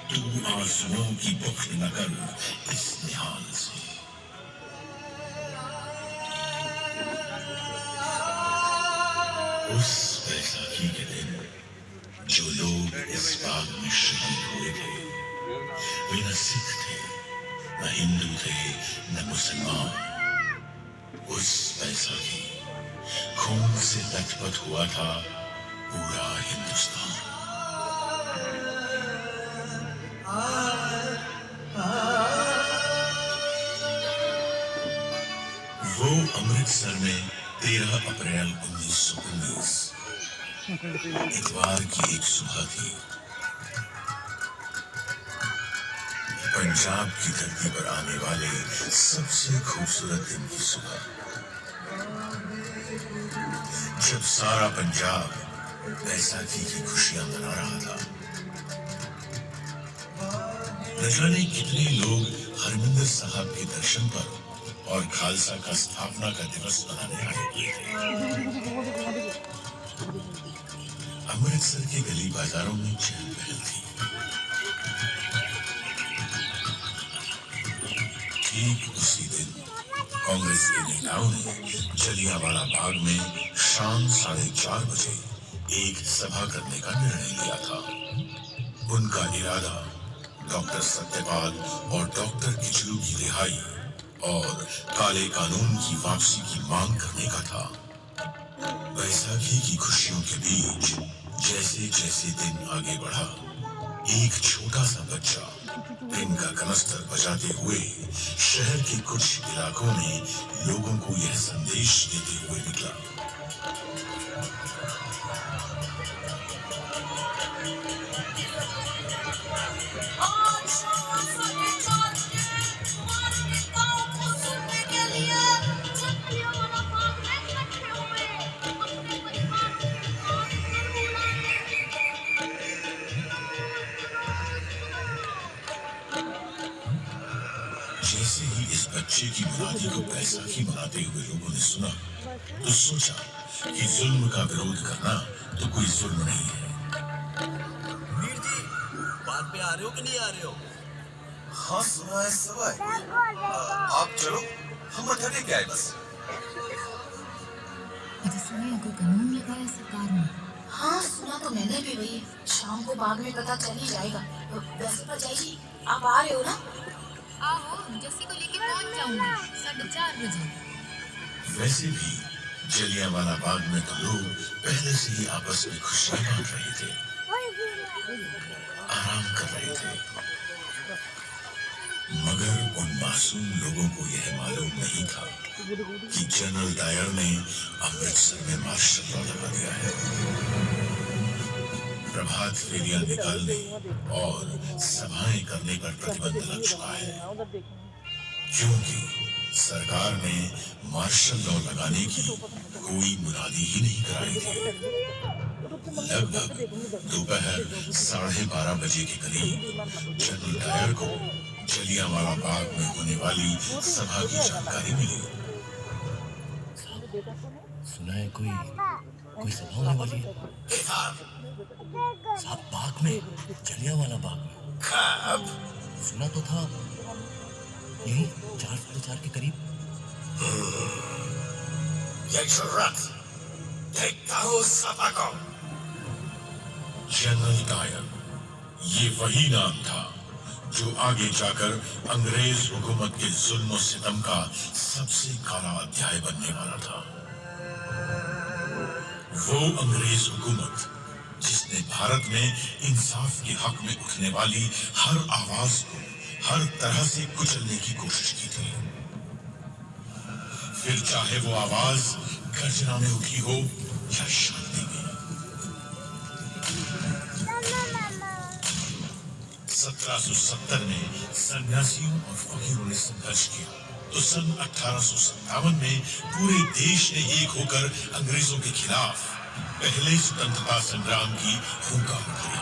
तू आंसुओं की बुख न कर इस निहाल से। उस बैसाखी के दिन जो लोग इस बाग में शहीद हुए थे, वे न सिख थे, न हिंदू थे, न मुसलमान। उस बैसाखी खून से लथपथ हुआ था पूरा हिंदुस्तान। वो अमृतसर में 13 अप्रैल 1919 इतवार की एक सुबह थी। पंजाब की धरती पर आने वाले सबसे खूबसूरत दिन की सुबह, जब सारा पंजाब बैसाखी की खुशियां मना रहा था। न जाने कितने लोग हरमिंदर साहब के दर्शन पर और खालसा का स्थापना का दिवस मनाने आए हुए थे। अमृतसर के गली बाजारों में चहल पहल थी। ठीक उसी दिन कांग्रेस के नेताओं ने जलियांवाला बाग में शाम 4:30 बजे एक सभा करने का निर्णय लिया था। उनका इरादा डॉक्टर सत्यपाल और डॉक्टर किचलू की रिहाई और काले कानून की वापसी की मांग करने का था। बैसाखी की खुशियों के बीच जैसे जैसे दिन आगे बढ़ा, एक छोटा सा बच्चा दिन का कनस्तर बजाते हुए शहर के कुछ इलाकों में लोगों को यह संदेश देते हुए निकला। जैसे ही इस बच्चे की मुनादी को बैसाखी मनाते हुए लोगों ने सुना, तो सोचा कि जुल्म का विरोध करना तो कोई जुल्म नहीं है। वीर जी, बात पे आ रहे हो कि नहीं आ रहे हो? हाँ सुना है, सब है। आप चलो, हम बैठे क्या है बस। सुनिए, कोई कानून लगाया सरकार ने। हाँ सुना तो मैंने भी वही। शाम को बाग में पता चल ही जाएगा। वैसे भरजाई जी, आप आ रहे हो ना? आओ, जस्सी को लेके पहुंच जाऊंगी 4:30 बजे। वैसे भी जलियांवाला बाग में तो लोग पहले से ही आपस में खुशियां बांट रहे थे, आराम कर रहे थे। मगर उन मासूम लोगों को यह मालूम नहीं था कि जनरल डायर ने अमृतसर में मार्शल लॉ लगा दिया है। प्रभात फेरियां निकालने और सभाएं करने पर प्रतिबंध लग चुका है, क्योंकि सरकार ने मार्शल लॉ लगाने की कोई मुनादी ही नहीं कराई थी। लगभग दोपहर 12:30 बजे के करीब जनरल डायर को जलियांवाला बाग में होने वाली सभा की जानकारी मिली। सुना है कोई सभा होने वाली है। साहब, बाग में, जलियांवाला बाग में। कब? सुना तो था, यही 4:30 के करीब। ये जरूरत, देखता हूँ सभा को। जनरल डायर, ये वही नाम था जो आगे जाकर अंग्रेज हुकूमत के जुल्म और सितम का सबसे काला अध्याय बनने वाला था। वो अंग्रेज हुकूमत जिसने भारत में इंसाफ के हक में उठने वाली हर आवाज को हर तरह से कुचलने की कोशिश की थी। फिर चाहे वो आवाज गर्जना में उठी हो या शांति में। 1770 में सन्यासियों और फकीरों ने संघर्ष किया, तो सन 1857 में पूरे देश ने एक होकर अंग्रेजों के खिलाफ पहले स्वतंत्रता संग्राम की हुंकार भरी।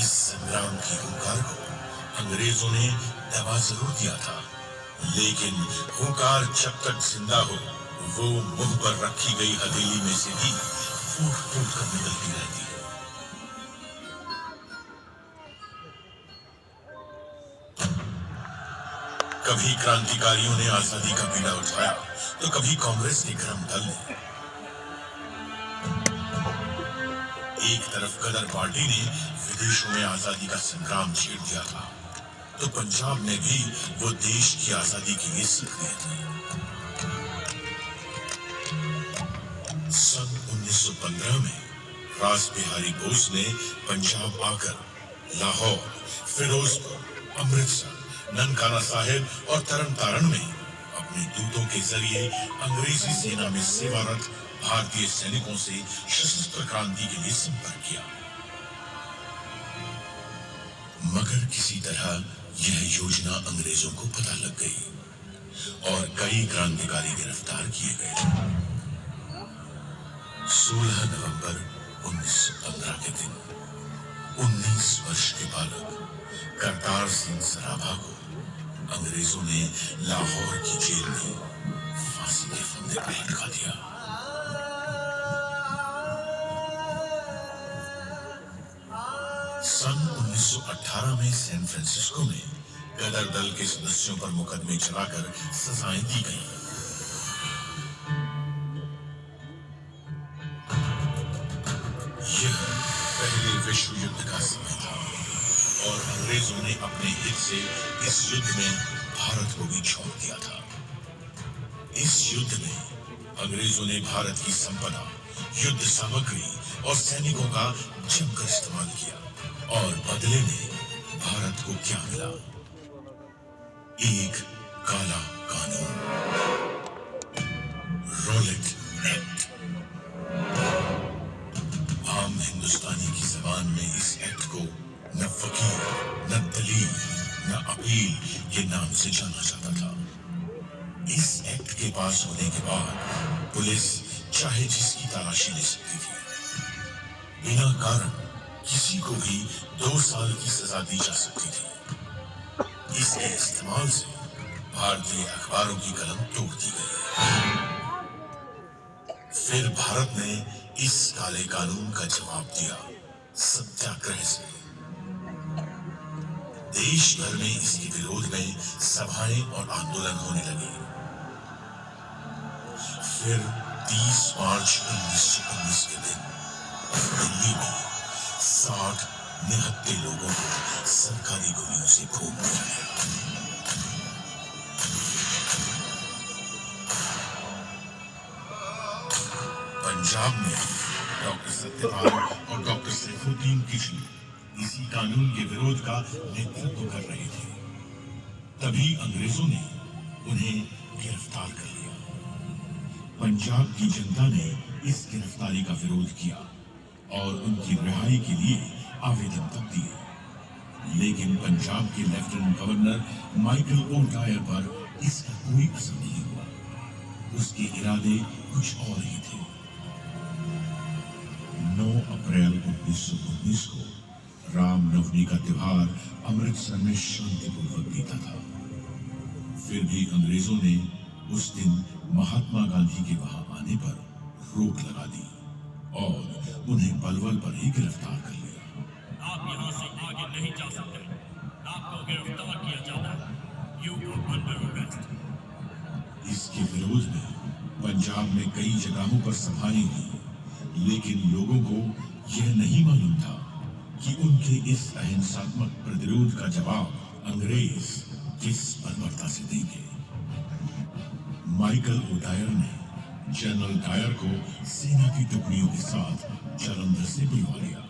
इस संग्राम की हुंकार को अंग्रेजों ने दबा जरूर दिया था, लेकिन हुंकार जब तक जिंदा हो वो मुंह पर रखी गई हथेली में से भी फूट फूट कर निकलती रहती है। कभी क्रांतिकारियों ने आजादी का बीड़ा उठाया तो कभी कांग्रेस के गरम दल ने। एक तरफ गदर पार्टी ने विदेशों में आजादी का संग्राम छेड़ दिया था, तो पंजाब में भी वो देश की आजादी के लिए सक्रिय थे। सन 1915 में रास बिहारी बोस ने पंजाब आकर लाहौर, फिरोजपुर, अमृतसर, ननकाना साहिब और तरन तारण में अपने दूतों के जरिए अंग्रेजी सेना में सेवारत भारतीय सैनिकों से सशस्त्र क्रांति के लिए संपर्क किया, मगर किसी तरह यह योजना अंग्रेजों को पता लग गई और कई क्रांतिकारी गिरफ्तार किए गए। 16 नवंबर 1915 के दिन 19 वर्ष के बालक करतार सिंह सराभा को अंग्रेजों ने लाहौर की जेल में फांसी के फंदे पर लटका दिया। सन 1918 में सैन फ्रांसिस्को में गदर दल के सदस्यों पर मुकदमे चलाकर सजाएं दी गईं। यह पहले विश्व युद्ध का समय था और अंग्रेजों ने अपने हित से इस युद्ध में भारत को भी छोड़ दिया था। इस युद्ध में अंग्रेजों ने भारत की संपदा, युद्ध सामग्री और सैनिकों का जमकर इस्तेमाल किया और बदले में भारत को क्या मिला? एक काला कानून, रॉलेट एक्ट। आम हिंदुस्तानी की जबान में इस एक्ट को न फकीर, न दलील, न अपील के नाम से जाना जाता था। इस एक्ट के पास होने के बाद पुलिस चाहे जिसकी तलाशी ले सकती थी। बिना कारण किसी को भी 2 साल की सजा दी जा सकती थी। इसके इस्तेमाल से भारतीय अखबारों की कलम तोड़ दी गई। फिर भारत ने इस काले कानून का जवाब दिया सत्याग्रह से। देश भर में इसके विरोध में सभाएं और आंदोलन होने लगे। फिर 30 मार्च 1919 के दिन दिल्ली में 60 निहत्थे लोगों को सरकारी गोलियों से भून दिया गया। पंजाब में डॉक्टर सत्यपाल और डॉक्टर सैफुद्दीन किशोर इसी कानून के विरोध का नेतृत्व कर रहे थे। तभी अंग्रेजों ने उन्हें गिरफ्तार कर लिया। पंजाब की जनता ने इस गिरफ्तारी का विरोध किया और उनकी रिहाई के लिए आवेदन तक दिए, लेकिन पंजाब के लेफ्टिनेंट गवर्नर माइकल ओडायर पर इसका कोई असर नहीं हुआ। उसके इरादे कुछ और ही थे। 9 अप्रैल 1919 को रामनवमी का त्योहार अमृतसर में शांतिपूर्वक बीता था। फिर भी अंग्रेजों ने उस दिन महात्मा गांधी के वहां आने पर रोक लगा दी और उन्हें बलवल पर ही गिरफ्तार कर लिया। आप यहाँ से आगे नहीं जा सकते, आपको गिरफ्तार किया जाता है। You are under arrest। इसके विरोध में पंजाब में कई जगहों पर सभाएं हुई, लेकिन लोगों को यह नहीं मालूम था कि उनके इस अहिंसात्मक प्रतिरोध का जवाब अंग्रेज किस बर्बरता से देंगे। माइकल ओडायर ने जनरल डायर को सेना की टुकड़ियों के साथ जालंधर से बुलवा लिया।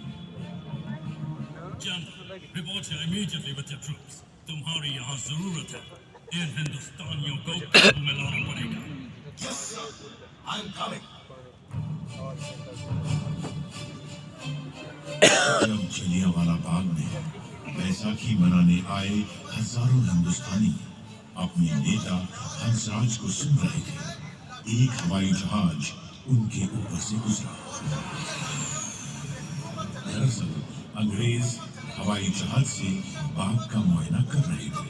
General, report here immediately with your troops। तुम्हारी यहाँ जरूरत है। इन हिंदुस्तानियों को काबू में लाना पड़ेगा। Yes, sir. I'm coming. जब जलियांवाला बाग में बैसाखी मनाने आए हजारों हिंदुस्तानी अपने नेता हंसराज को सुन रहे थे, एक हवाई जहाज उनके ऊपर से गुजरा। दरअसल अंग्रेज हवाई जहाज से बाग का मुआयना कर रहे थे।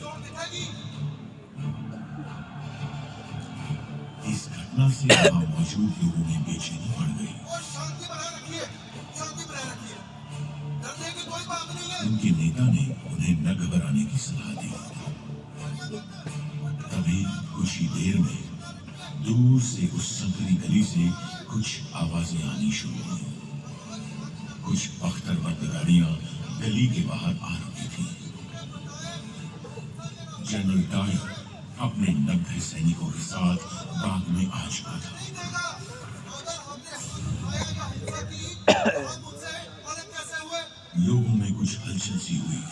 इस घटना घटना से वहां मौजूद लोगों में बेचैनी बढ़ गई। और शांति बनाए रखिए, शांति बनाए रखिए। डरने की कोई बात नहीं है। उनके नेता ने उन्हें न घबराने की सलाह दी। तभी कुछ ही देर में दूर से उस संकरी गली से कुछ आवाजें आनी शुरू हुई। कुछ बख्तरबंद गाड़ियां गली के बाहर आ रही थी। जनरल डायर अपने 90 सैनिकों के साथ बाग में आ चुका था। लोगों में कुछ हलचल सी हुई,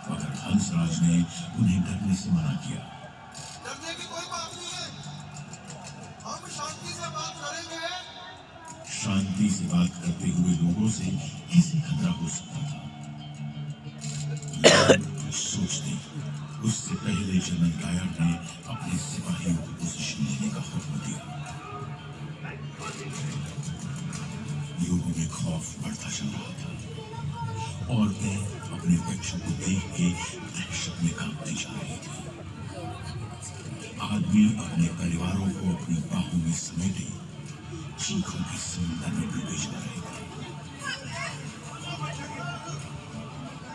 मगर हंसराज ने उन्हें डरने से मना किया। डरने की कोई बात नहीं है, हम शांति से बात करेंगे। शांति से बात करते हुए लोगों से कैसे खतरा हो सकता था? लोग कुछ सोचते उससे पहले जनरल डायर ने अपने सिपाहियों को पोजीशन लेने का हुक्म दिया। लोगों में खौफ बढ़ता चल रहा था। औरतें अपने बच्चों को देख के दहशत में कांपती जा रही थी। आदमी अपने परिवारों को अपनी बाहों में समेटे चीखों के समुद्र में डूबे जा रहे थे।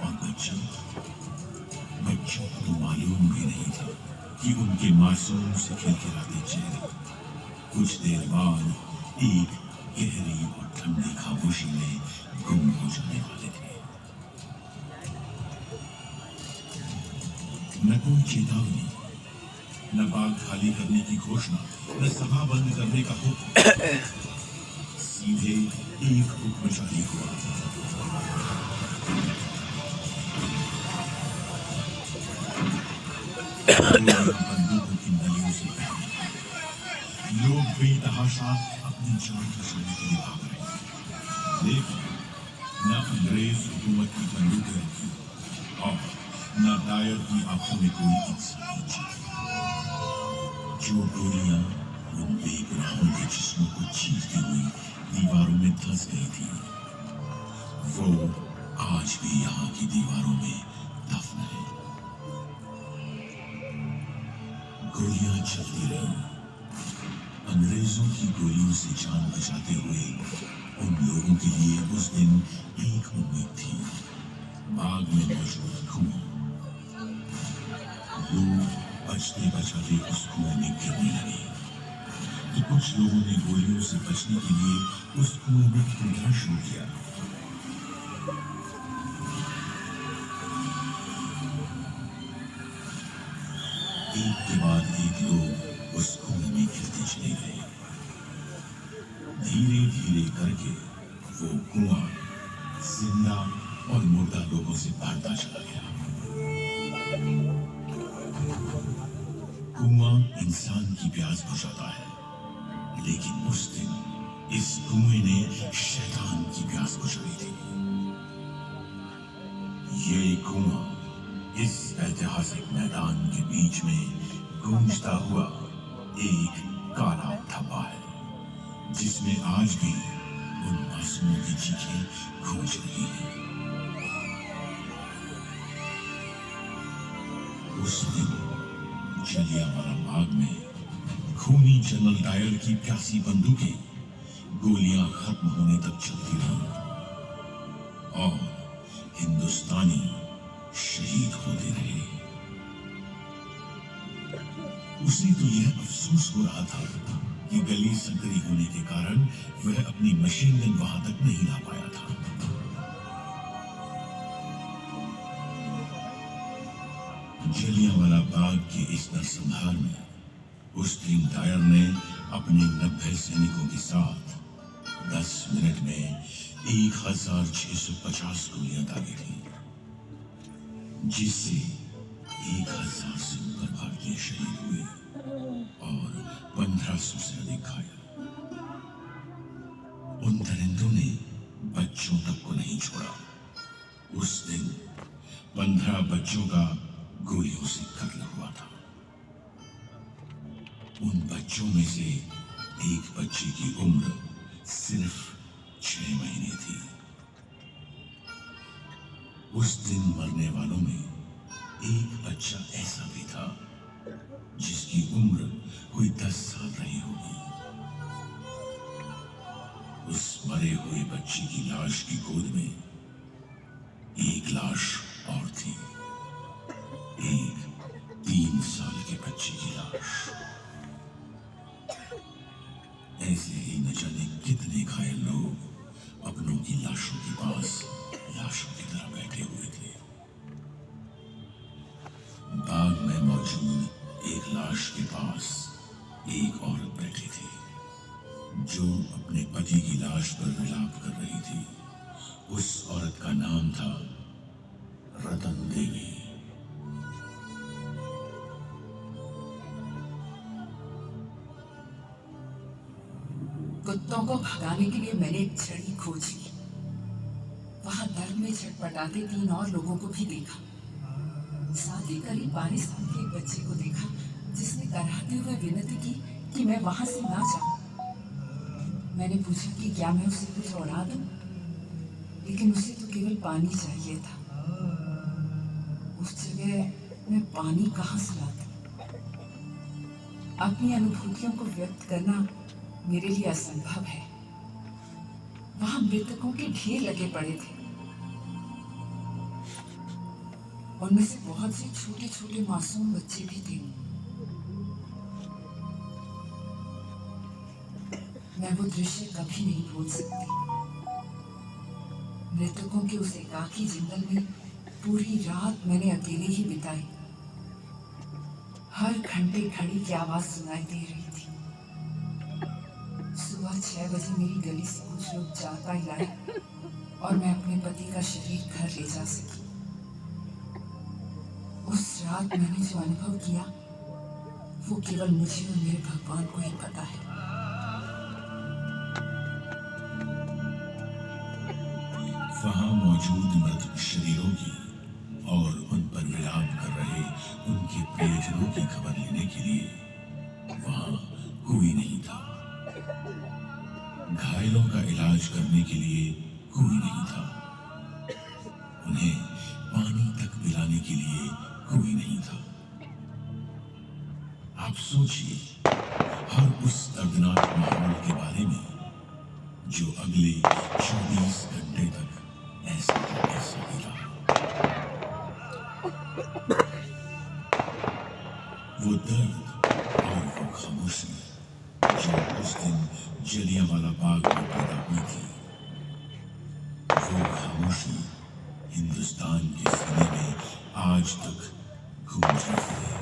और बच्चों को तो मालूम भी नहीं था कि उनके मासूम से खिलखिलाते चेहरे कुछ देर बाद एक गहरी और ठंडी खामोशी में गुम हो जाने वाले थे। न कोई चेतावनी, न बाग खाली करने की घोषणा, न सभा बंद करने का हुक्म। सीधे एक हुक्म जारी हुआ। बंदूकों की नलियों से लोग बेतहाशा अपनी जान बचाने के लिए भाग रहे थे। लेकिन न अंग्रेज हुकूमत की बंदूकें रखी और न डायर की आंखों में कोई इंसानी चीज। जो गोलियां उन बेगुनाहों के जिस्मों को चीरती हुई दीवारों में धंस गई थी, वो आज भी यहाँ की दीवारों में दफन है। गोलियां चलती रही। अंग्रेजों की गोलियों से जान बचाते हुए उन लोगों के लिए उस दिन एक उम्मीद थी, बाग में मौजूद कुआं। लोग बचते बचाते उस कुएं में गिरने लगे, तो कुछ लोगों ने गोलियों से बचने के लिए उस कुएं में कूदना शुरू किया। एक के बाद एक लोग उस कुएं में गिरते चले गए। धीरे धीरे करके वो कुआं जिंदा और मुर्दा लोगों से भरता चला गया। कुआं इंसान की प्यास बुझाता है, लेकिन उस दिन इस कुएं ने शैतान की प्यास बुझाई थी। ये कुआं इस ऐतिहासिक मैदान के बीच में गूंजता हुआ एक काला धब्बा है, जिसमें आज भी उन मासूमों की चीखें गूंज रही हैं। उस दिन जलियांवाला बाग में खूनी जनरल डायर की प्यासी बंदूकें गोलियां खत्म होने तक चलती रही और हिंदुस्तानी शहीद होते रहे। उसे तो यह अफसोस हो रहा था कि गली संकरी होने के कारण वह अपनी मशीन गन वहां तक नहीं ला पाया था। जलियांवाला बाग के इस नरसंहार में उस दिन डायर ने अपने 90 सैनिकों के साथ 10 मिनट में 1650 गोलियां दागी थी, जिससे 1000 से ऊपर भारतीय शहीद हुए और 1500 से अधिक घायल। उन दरिंदों ने बच्चों तक को नहीं छोड़ा। उस दिन 15 बच्चों का गोलियों से कत्ल हुआ था। उन बच्चों में से एक बच्चे की उम्र सिर्फ 6 महीने थी। उस दिन मरने वालों में एक बच्चा ऐसा भी था जिसकी उम्र कोई 10 साल रही होगी। उस मरे हुए बच्ची की लाश की गोद में एक लाश और थी, एक 3 साल के बच्चे की लाश। ऐसे ही न जाने कितने घायल लोग अपनों की लाशों के पास लाशों की तरह बैठे हुए थे। बाग में मौजूद एक लाश के पास एक औरत बैठी थी, जो अपने पति की लाश पर विलाप कर रही थी। उस औरत का नाम था रतन देवी। कुत्तों को भगाने के लिए मैंने एक छड़ी खोजी। वहां दर्द में छटपटाते 3 और लोगों को भी देखा। साथ ही करीब 12 साल के एक बच्चे को देखा, जिसने कराहते हुए विनती की कि मैं वहां से ना जाऊं। मैंने पूछा कि क्या मैं उसे कुछ उड़ा दूं, लेकिन उसे तो केवल पानी चाहिए था। उस जगह मैं पानी कहां से लाता? अपनी अनुभूतियों को व्यक्त करना मेरे लिए असंभव है। वहां मृतकों के ढेर लगे पड़े थे। उनमें से बहुत से छोटे छोटे मासूम बच्चे भी थे। मैं वो दृश्य कभी नहीं भूल सकती। मृतकों के उस एकाकी जंगल में पूरी रात मैंने अकेले ही बिताई। हर घंटे घड़ी की आवाज सुनाई दे रही थी। सुबह 6 बजे मेरी गली से कुछ लोग चारपाई लाए और मैं अपने पति का शरीर घर ले जा सकी। उस रात मैंने जो अनुभव किया, वो केवल मुझे और मेरे भगवान को ही पता है। वहां मौजूद मृत शरीरों की और उन पर विलाप कर रहे उनके प्रियजनों की खबर लेने के लिए वहां कोई नहीं था। घायलों का इलाज करने के लिए कोई नहीं था। उन्हें पानी तक पिलाने के लिए कोई नहीं था। आप सोचिए हर उस दर्दनाक माहौल के बारे में जो अगले 24 घंटे तक ऐसा ही रहा। वो दर्द और वो खामोशी जो उस दिन जलियांवाला बाग में पैदा हुई थी, वो खामोशी हिंदुस्तान के सीने में आज तक गूंज रही है।